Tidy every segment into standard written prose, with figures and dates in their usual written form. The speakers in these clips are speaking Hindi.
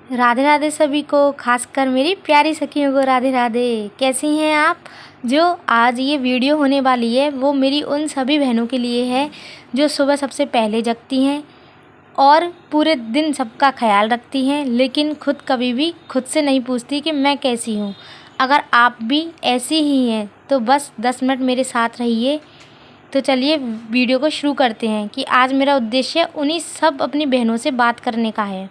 राधे राधे सभी को, खासकर मेरी प्यारी सखियों को राधे राधे। कैसी हैं आप? जो आज ये वीडियो होने वाली है वो मेरी उन सभी बहनों के लिए है जो सुबह सबसे पहले जगती हैं और पूरे दिन सबका ख्याल रखती हैं, लेकिन खुद कभी भी खुद से नहीं पूछती कि मैं कैसी हूँ। अगर आप भी ऐसी ही हैं तो बस 10 मिनट मेरे साथ रहिए। तो चलिए वीडियो को शुरू करते हैं कि आज मेरा उद्देश्य उन्हीं सब अपनी बहनों से बात करने का है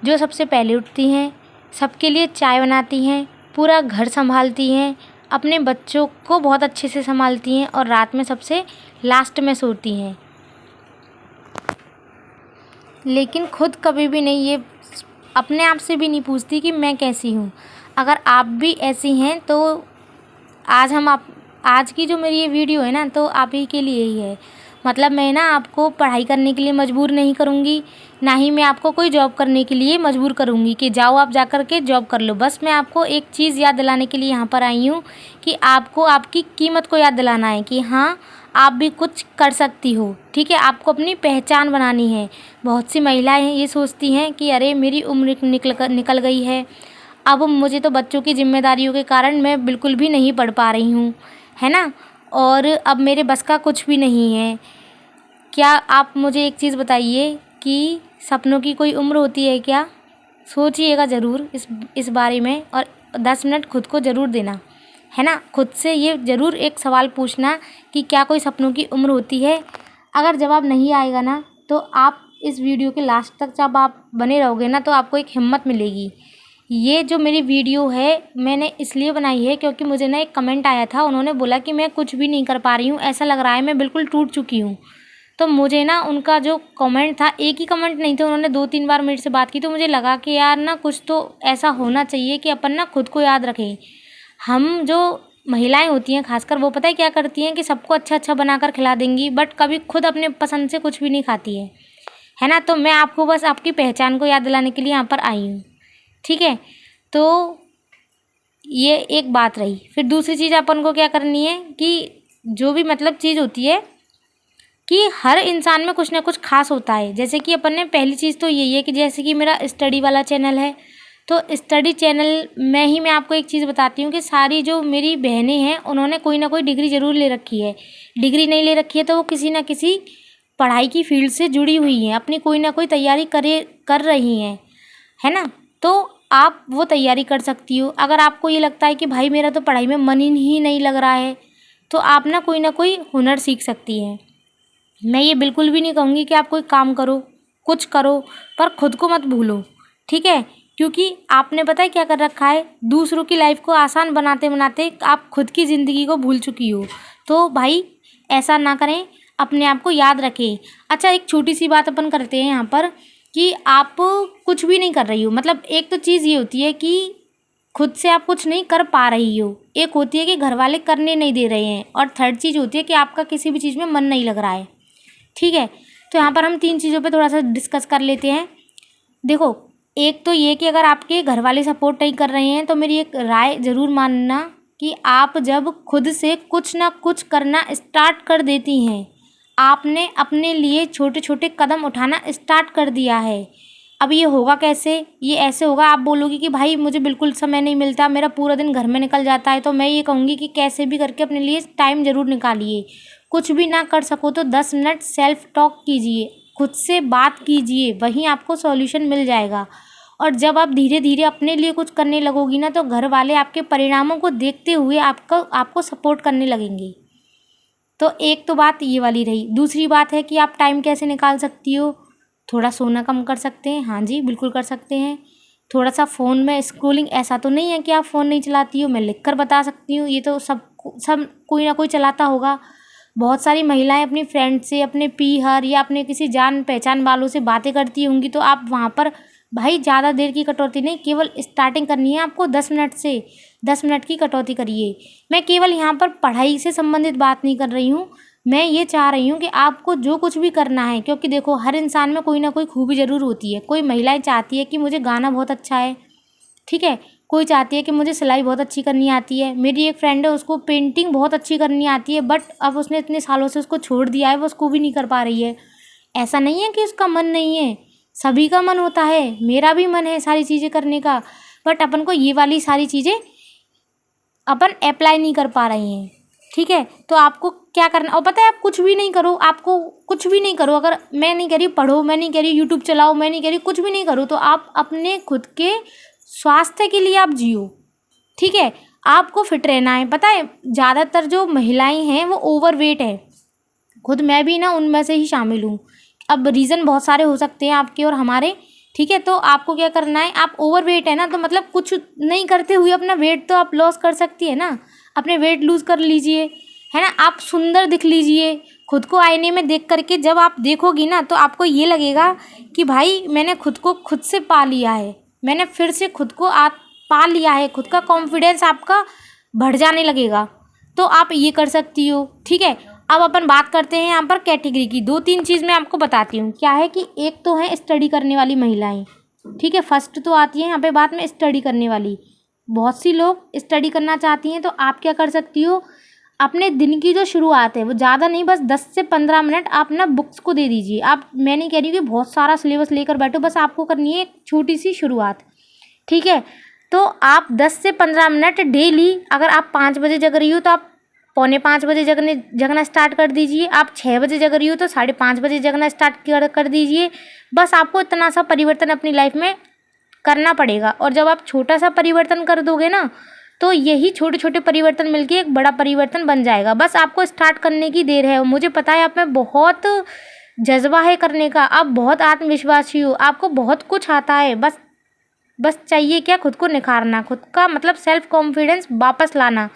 जो सबसे पहले उठती हैं, सबके लिए चाय बनाती हैं, पूरा घर संभालती हैं, अपने बच्चों को बहुत अच्छे से संभालती हैं और रात में सबसे लास्ट में सोती हैं, लेकिन खुद कभी भी नहीं, ये अपने आप से भी नहीं पूछती कि मैं कैसी हूँ। अगर आप भी ऐसी हैं तो आज की जो मेरी ये वीडियो है ना, तो आप ही के लिए ही है। मतलब मैं ना आपको पढ़ाई करने के लिए मजबूर नहीं करूँगी, ना ही मैं आपको कोई जॉब करने के लिए मजबूर करूँगी कि जाओ आप जा कर के जॉब कर लो। बस मैं आपको एक चीज़ याद दिलाने के लिए यहाँ पर आई हूँ कि आपको आपकी कीमत को याद दिलाना है कि हाँ, आप भी कुछ कर सकती हो। ठीक है, आपको अपनी पहचान बनानी है। बहुत सी महिलाएं ये सोचती हैं कि अरे मेरी उम्र निकल गई है, अब मुझे तो बच्चों की जिम्मेदारियों के कारण मैं बिल्कुल भी नहीं पढ़ पा रही हूँ, है ना, और अब मेरे बस का कुछ भी नहीं है। क्या आप मुझे एक चीज़ बताइए कि सपनों की कोई उम्र होती है क्या? सोचिएगा ज़रूर इस बारे में और 10 मिनट खुद को ज़रूर देना, है ना। खुद से ये ज़रूर एक सवाल पूछना कि क्या कोई सपनों की उम्र होती है। अगर जवाब नहीं आएगा ना, तो आप इस वीडियो के लास्ट तक जब आप बने रहोगे ना, तो आपको एक हिम्मत मिलेगी। ये जो मेरी वीडियो है मैंने इसलिए बनाई है क्योंकि मुझे ना एक कमेंट आया था, उन्होंने बोला कि मैं कुछ भी नहीं कर पा रही हूँ, ऐसा लग रहा है मैं बिल्कुल टूट चुकी हूँ। तो मुझे ना उनका जो कमेंट था, एक ही कमेंट नहीं थे, उन्होंने 2-3 बार मेरे से बात की, तो मुझे लगा कि यार ना कुछ तो ऐसा होना चाहिए कि अपन ना खुद को याद रखें। हम जो महिलाएं होती हैं खासकर, वो पता है क्या करती हैं कि सबको अच्छा अच्छा बनाकर खिला देंगी, बट कभी खुद अपने पसंद से कुछ भी नहीं खाती है ना। तो मैं आपको बस आपकी पहचान को याद दिलाने के लिए यहाँ पर आई हूँ, ठीक है। तो ये एक बात रही। फिर दूसरी चीज़ अपन को क्या करनी है कि जो भी मतलब चीज़ होती है कि हर इंसान में कुछ ना कुछ खास होता है। जैसे कि अपन ने पहली चीज़ तो यही है कि जैसे कि मेरा स्टडी वाला चैनल है, तो स्टडी चैनल में ही मैं आपको एक चीज़ बताती हूँ कि सारी जो मेरी बहनें हैं उन्होंने कोई ना कोई डिग्री ज़रूर ले रखी है। डिग्री नहीं ले रखी है तो वो किसी ना किसी पढ़ाई की फील्ड से जुड़ी हुई हैं, अपनी कोई ना कोई तैयारी कर रही हैं, है ना। तो आप वो तैयारी कर सकती हो। अगर आपको ये लगता है कि भाई मेरा तो पढ़ाई में मन ही नहीं लग रहा है, तो आप ना कोई हुनर सीख सकती हैं। मैं ये बिल्कुल भी नहीं कहूँगी कि आप कोई काम करो, कुछ करो, पर खुद को मत भूलो, ठीक है। क्योंकि आपने पता है क्या कर रखा है, दूसरों की लाइफ को आसान बनाते बनाते आप खुद की ज़िंदगी को भूल चुकी हो। तो भाई ऐसा ना करें, अपने आप को याद रखें। अच्छा, एक छोटी सी बात अपन करते हैं यहाँ पर कि आप कुछ भी नहीं कर रही हो। मतलब एक तो चीज़ ये होती है कि खुद से आप कुछ नहीं कर पा रही हो, एक होती है कि घर वाले करने नहीं दे रहे हैं, और थर्ड चीज़ होती है कि आपका किसी भी चीज़ में मन नहीं लग रहा है, ठीक है। तो यहाँ पर हम 3 चीज़ों पे थोड़ा सा डिस्कस कर लेते हैं। देखो, एक तो ये कि अगर आपके घर वाले सपोर्ट नहीं कर रहे हैं तो मेरी एक राय ज़रूर मानना कि आप जब खुद से कुछ ना कुछ करना स्टार्ट कर देती हैं, आपने अपने लिए छोटे छोटे कदम उठाना स्टार्ट कर दिया है। अब ये होगा कैसे? ये ऐसे होगा, आप बोलोगी कि भाई मुझे बिल्कुल समय नहीं मिलता, मेरा पूरा दिन घर में निकल जाता है। तो मैं ये कहूँगी कि कैसे भी करके अपने लिए टाइम ज़रूर निकालिए। कुछ भी ना कर सको तो 10 मिनट सेल्फ टॉक कीजिए, खुद से बात कीजिए, वहीं आपको सॉल्यूशन मिल जाएगा। और जब आप धीरे धीरे अपने लिए कुछ करने लगोगी ना, तो घर वाले आपके परिणामों को देखते हुए आपको सपोर्ट करने लगेंगे। तो एक तो बात ये वाली रही। दूसरी बात है कि आप टाइम कैसे निकाल सकती हो। थोड़ा सोना कम कर सकते हैं, हाँ जी बिल्कुल कर सकते हैं। थोड़ा सा फ़ोन में स्क्रॉलिंग, ऐसा तो नहीं है कि आप फ़ोन नहीं चलाती हो, मैं लिख कर बता सकती हूँ, ये तो सब कोई ना कोई चलाता होगा। बहुत सारी महिलाएं अपनी फ्रेंड से, अपने पीहर या अपने किसी जान पहचान वालों से बातें करती होंगी, तो आप वहाँ पर भाई ज़्यादा देर की कटौती नहीं, केवल स्टार्टिंग करनी है आपको 10 मिनट से। 10 मिनट की कटौती करिए। मैं केवल यहाँ पर पढ़ाई से संबंधित बात नहीं कर रही हूँ, मैं ये चाह रही हूँ कि आपको जो कुछ भी करना है, क्योंकि देखो हर इंसान में कोई ना कोई खूबी ज़रूर होती है। कोई महिलाएं चाहती है कि मुझे गाना बहुत अच्छा है, ठीक है। कोई चाहती है कि मुझे सिलाई बहुत अच्छी करनी आती है। मेरी एक फ्रेंड है, उसको पेंटिंग बहुत अच्छी करनी आती है, बट अब उसने इतने सालों से उसको छोड़ दिया है, वो उसको भी नहीं कर पा रही है। ऐसा नहीं है कि उसका मन नहीं है, सभी का मन होता है, मेरा भी मन है सारी चीज़ें करने का, बट अपन को ये वाली सारी चीज़ें अपन अप्लाई नहीं कर पा रहे हैं। ठीक है, तो आपको क्या करना, और पता है आप कुछ भी नहीं करो, आपको कुछ भी नहीं करो, अगर मैं नहीं कह रही पढ़ो, मैं नहीं कह रही यूट्यूब चलाओ, मैं नहीं कह रही कुछ भी नहीं करो, तो आप अपने खुद के स्वास्थ्य के लिए आप जियो। ठीक है, आपको फिट रहना है। पता है ज़्यादातर जो महिलाएं हैं वो ओवरवेट है, खुद मैं भी ना उनमें से ही शामिल हूँ। अब रीज़न बहुत सारे हो सकते हैं आपके और हमारे। ठीक है, तो आपको क्या करना है, आप ओवरवेट है ना, तो मतलब कुछ नहीं करते हुए अपना वेट तो आप लॉस कर सकती है ना, अपने वेट लूज़ कर लीजिए, है ना। आप सुंदर दिख लीजिए, खुद को आईने में देख करके जब आप देखोगी ना, तो आपको ये लगेगा कि भाई मैंने खुद को खुद से पा लिया है, मैंने फिर से खुद को पा लिया है, खुद का कॉन्फिडेंस आपका बढ़ जाने लगेगा। तो आप ये कर सकती हो। ठीक है, अब अपन बात करते हैं यहाँ पर कैटेगरी की। 2-3 चीज़ मैं आपको बताती हूँ। क्या है कि एक तो है स्टडी करने वाली महिलाएं। ठीक है, फर्स्ट तो आती है यहाँ पे बात में स्टडी करने वाली। बहुत सी लोग स्टडी करना चाहती हैं, तो आप क्या कर सकती हो, अपने दिन की जो शुरुआत है वो ज़्यादा नहीं, बस 10 से 15 मिनट आप ना बुक्स को दे दीजिए। आप, मैं नहीं कह रही कि बहुत सारा सिलेबस लेकर बैठो, बस आपको करनी है एक छोटी सी शुरुआत। ठीक है, तो आप 10 से 15 मिनट डेली, अगर आप 5 बजे जग रही हो तो आप 4:45 बजे जगना स्टार्ट कर दीजिए। आप 6 बजे जग रही हो तो 5:30 बजे जगना स्टार्ट कर दीजिए। बस आपको इतना सा परिवर्तन अपनी लाइफ में करना पड़ेगा, और जब आप छोटा सा परिवर्तन कर दोगे ना, तो यही छोटे छोटे परिवर्तन मिलके एक बड़ा परिवर्तन बन जाएगा। बस आपको स्टार्ट करने की देर है। मुझे पता है आप में बहुत जज्बा है करने का, आप बहुत आत्मविश्वासी हो, आपको बहुत कुछ आता है। बस चाहिए क्या, खुद को निखारना, खुद का मतलब सेल्फ कॉन्फिडेंस वापस लाना।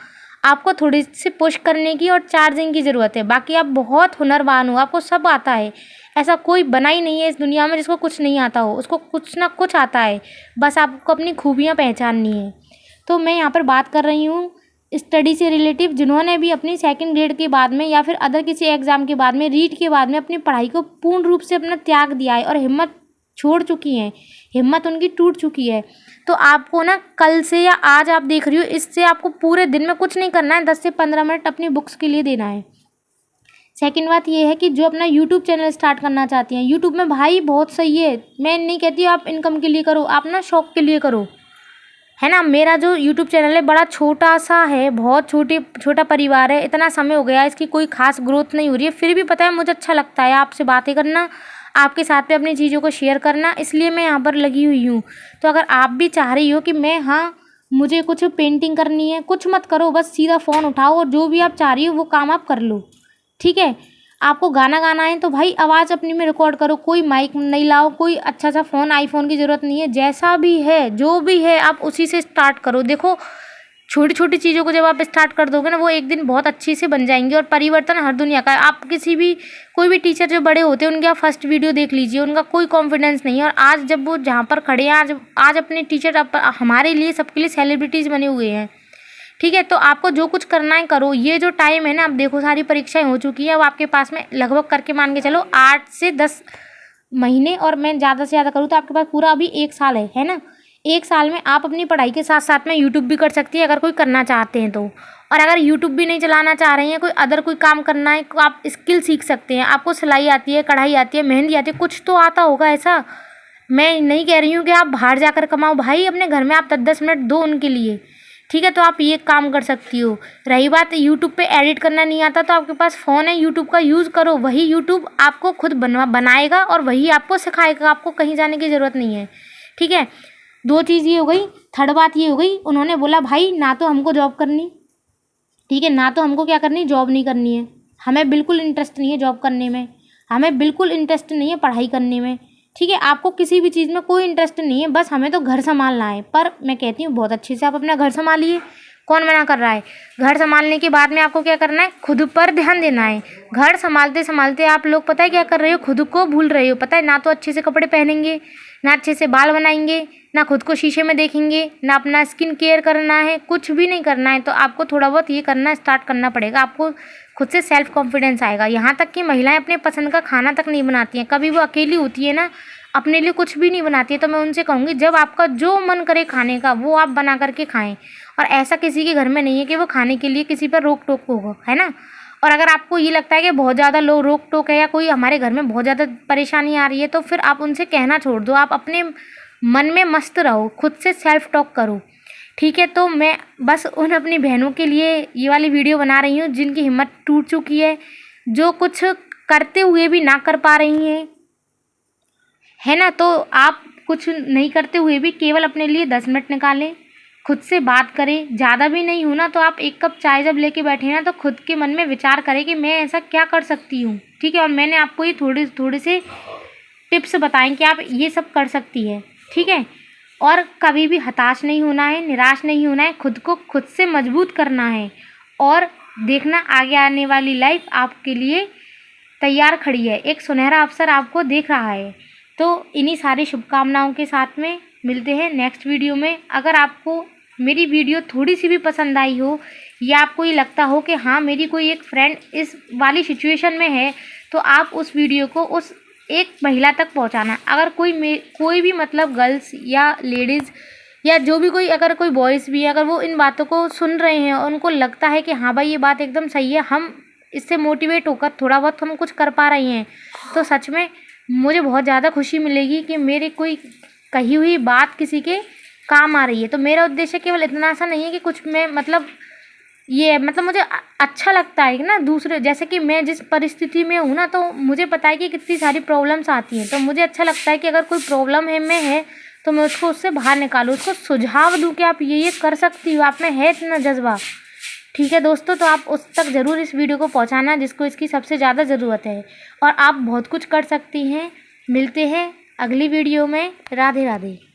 आपको थोड़ी सी पुश करने की और चार्जिंग की ज़रूरत है। बाकी आप बहुत हुनरवान हो, आपको सब आता है। ऐसा कोई बना ही नहीं है इस दुनिया में जिसको कुछ नहीं आता हो, उसको कुछ ना कुछ आता है। बस आपको अपनी खूबियाँ पहचाननी है। तो मैं यहाँ पर बात कर रही हूँ स्टडी से रिलेटिव, जिन्होंने भी अपनी सेकंड ग्रेड के बाद में या फिर अदर किसी एग्ज़ाम के बाद में, रीट के बाद में अपनी पढ़ाई को पूर्ण रूप से अपना त्याग दिया है और हिम्मत छोड़ चुकी हैं, हिम्मत उनकी टूट चुकी है। तो आपको ना कल से या आज आप देख रही हो, इससे आपको पूरे दिन में कुछ नहीं करना है, 10 से 15 मिनट अपनी बुक्स के लिए देना है। सेकंड बात ये है कि जो अपना यूट्यूब चैनल स्टार्ट करना चाहती हैं, यूट्यूब में भाई बहुत सही है, मैं नहीं कहती आप इनकम के लिए करो, आप ना शौक के लिए करो, है ना। मेरा जो यूट्यूब चैनल है बड़ा छोटा सा है, बहुत छोटा परिवार है, इतना समय हो गया, इसकी कोई खास ग्रोथ नहीं हो रही है, फिर भी पता है मुझे अच्छा लगता है आपसे बातें करना, आपके साथ में अपनी चीज़ों को शेयर करना, इसलिए मैं यहाँ पर लगी हुई हूँ। तो अगर आप भी चाह रही हो कि मैं, हाँ मुझे कुछ पेंटिंग करनी है, कुछ मत करो, बस सीधा फ़ोन उठाओ और जो भी आप चाह रही हो वो काम आप कर लो। ठीक है, आपको गाना गाना है तो भाई आवाज़ अपनी में रिकॉर्ड करो, कोई माइक नहीं लाओ, कोई अच्छा सा फ़ोन आईफोन की ज़रूरत नहीं है, जैसा भी है जो भी है आप उसी से स्टार्ट करो। देखो छोटी छोटी चीज़ों को जब आप स्टार्ट कर दोगे ना, वो एक दिन बहुत अच्छी से बन जाएंगी, और परिवर्तन हर दुनिया का है। आप कोई भी टीचर जो बड़े होते हैं उनके आप फर्स्ट वीडियो देख लीजिए, उनका कोई कॉन्फिडेंस नहीं है, और आज जब वो जहाँ पर खड़े हैं, आज अपने टीचर हमारे लिए, सबके लिए सेलिब्रिटीज़ बने हुए हैं। ठीक है, तो आपको जो कुछ करना है करो। ये जो टाइम है ना, आप देखो सारी परीक्षाएं हो चुकी है, अब आपके पास में लगभग करके मान के चलो 8 से 10 महीने, और मैं ज़्यादा से ज़्यादा करूँ तो आपके पास पूरा अभी 1 साल है ना। 1 साल में आप अपनी पढ़ाई के साथ साथ में यूट्यूब भी कर सकती है, अगर कोई करना चाहते हैं तो। और अगर यूट्यूब भी नहीं चलाना चाह रही हैं, कोई अदर कोई काम करना है, तो आप स्किल सीख सकते हैं। आपको सिलाई आती है, कढ़ाई आती है, मेहंदी आती है, कुछ तो आता होगा ऐसा। मैं नहीं कह रही हूँ कि आप बाहर जाकर कमाओ, भाई अपने घर में आप 10-10 मिनट दो उनके लिए। ठीक है, तो आप ये काम कर सकती हो। रही बात यूट्यूब पे एडिट करना नहीं आता, तो आपके पास फ़ोन है, यूट्यूब का यूज़ करो, वही यूट्यूब आपको खुद बनाएगा और वही आपको सिखाएगा, आपको कहीं जाने की ज़रूरत नहीं है। ठीक है, 2 चीज़ ये हो गई। थर्ड बात ये हो गई, उन्होंने बोला भाई ना तो हमको जॉब करनी, ठीक है, ना तो हमको क्या करनी, जॉब नहीं करनी है, हमें बिल्कुल इंटरेस्ट नहीं है जॉब करने में, हमें बिल्कुल इंटरेस्ट नहीं है पढ़ाई करने में। ठीक है, आपको किसी भी चीज़ में कोई इंटरेस्ट नहीं है, बस हमें तो घर संभालना है। पर मैं कहती हूँ बहुत अच्छे से आप अपना घर संभालिए, कौन मना कर रहा है। घर संभालने के बाद में आपको क्या करना है, खुद पर ध्यान देना है। घर संभालते संभालते आप लोग पता है क्या कर रहे हो, खुद को भूल रहे हो। पता है, ना तो अच्छे से कपड़े पहनेंगे, ना अच्छे से बाल बनाएंगे, ना खुद को शीशे में देखेंगे, ना अपना स्किन केयर करना है, कुछ भी नहीं करना है। तो आपको थोड़ा बहुत ये करना स्टार्ट करना पड़ेगा, आपको खुद से सेल्फ कॉन्फिडेंस आएगा। यहाँ तक कि महिलाएं अपने पसंद का खाना तक नहीं बनाती हैं, कभी वो अकेली होती है ना, अपने लिए कुछ भी नहीं बनाती है, तो मैं उनसे कहूँगी जब आपका जो मन करे खाने का वो आप बना करके खाएं। और ऐसा किसी के घर में नहीं है कि वो खाने के लिए किसी पर रोक टोक होगा, है ना। और अगर आपको ये लगता है कि बहुत ज़्यादा लो रोक टोक है या कोई हमारे घर में बहुत ज़्यादा परेशानी आ रही है, तो फिर आप उनसे कहना छोड़ दो। आप अपने मन में मस्त रहो, खुद से सेल्फ टॉक करो, ठीक है। तो मैं बस उन अपनी बहनों के लिए ये वाली वीडियो बना रही हूँ जिनकी हिम्मत टूट चुकी है, जो कुछ करते हुए भी ना कर पा रही हैं, है ना। तो आप कुछ नहीं करते हुए भी केवल अपने लिए 10 मिनट निकालें, खुद से बात करें। ज़्यादा भी नहीं हो ना तो आप एक कप चाय जब लेके बैठे ना तो खुद के मन में विचार करें कि मैं ऐसा क्या कर सकती हूँ, ठीक है। और मैंने आपको ये थोड़े से टिप्स बताएं कि आप ये सब कर सकती है, ठीक है। और कभी भी हताश नहीं होना है, निराश नहीं होना है, खुद को खुद से मजबूत करना है और देखना आगे आने वाली लाइफ आपके लिए तैयार खड़ी है, एक सुनहरा अवसर आपको देख रहा है। तो इन्हीं सारी शुभकामनाओं के साथ में मिलते हैं नेक्स्ट वीडियो में। अगर आपको मेरी वीडियो थोड़ी सी भी पसंद आई हो या आपको ये लगता हो कि हाँ मेरी कोई एक फ्रेंड इस वाली सिचुएशन में है, तो आप उस वीडियो को उस एक महिला तक पहुंचाना। अगर कोई भी मतलब गर्ल्स या लेडीज़ या जो भी कोई, अगर कोई बॉयज़ भी है, अगर वो इन बातों को सुन रहे हैं और उनको लगता है कि हाँ भाई ये बात एकदम सही है, हम इससे मोटिवेट होकर थोड़ा बहुत हम कुछ कर पा रहे हैं, तो सच में मुझे बहुत ज़्यादा खुशी मिलेगी कि मेरी कोई कही हुई बात किसी के काम आ रही है। तो मेरा उद्देश्य केवल इतना सा नहीं है कि कुछ मैं मतलब ये मतलब मुझे अच्छा लगता है कि ना दूसरे, जैसे कि मैं जिस परिस्थिति में हूँ ना, तो मुझे पता है कि कितनी सारी प्रॉब्लम्स आती हैं। तो मुझे अच्छा लगता है कि अगर कोई प्रॉब्लम है तो मैं उसको उससे बाहर निकालूँ, उसको सुझाव दूँ कि आप ये कर सकती हो, आप में है इतना जज्बा, ठीक है दोस्तों। तो आप उस तक ज़रूर इस वीडियो को पहुंचाना जिसको इसकी सबसे ज़्यादा ज़रूरत है, और आप बहुत कुछ कर सकती हैं। मिलते हैं अगली वीडियो में। राधे राधे।